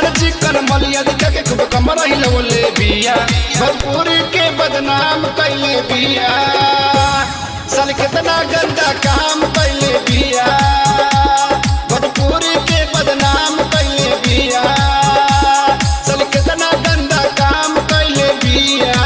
चिकन चिकन मलिया दिखा के खूब कमर हिलौले बिया भोजपुरी के बदनाम कैले बिया साल कितना गंदा काम कैले बिया भोजपुरी के बदनाम कैले बिया साल कितना गंदा काम कैले बिया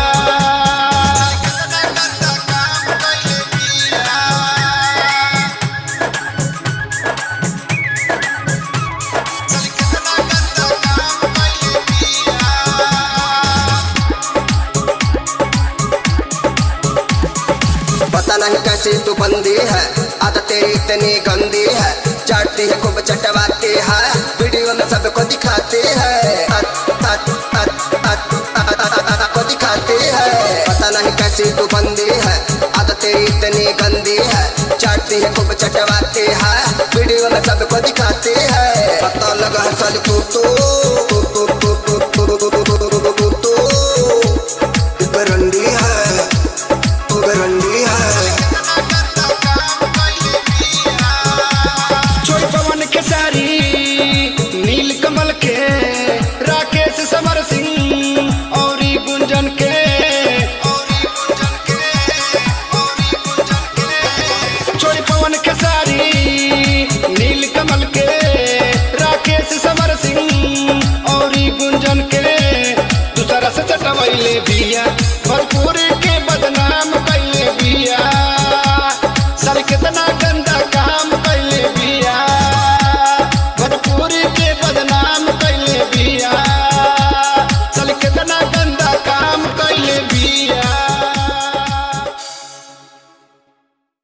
पता नहीं कैसी तू बंदी है, आदत तेरी इतनी गंदी है, चाटती है खूब चटवाती है, वीडियो में सबको दिखाती है, को दिखाती है। पता नहीं कैसी तू बंदी है, आदत तेरी इतनी गंदी है, चाटती है खूब चटवाती है, वीडियो में सबको दिखाती है। पता लगा है साली तू बरंडी है, तू बरंडी है। नील कमल के राकेश समर सिंह और गुंजन के छोड़ी पवन खेसारी नील कमल के राकेश समर सिंह और गुंजन के दूसरा से चटवैले बिया भोजपुरी के बदनाम कैले बिया साल कितना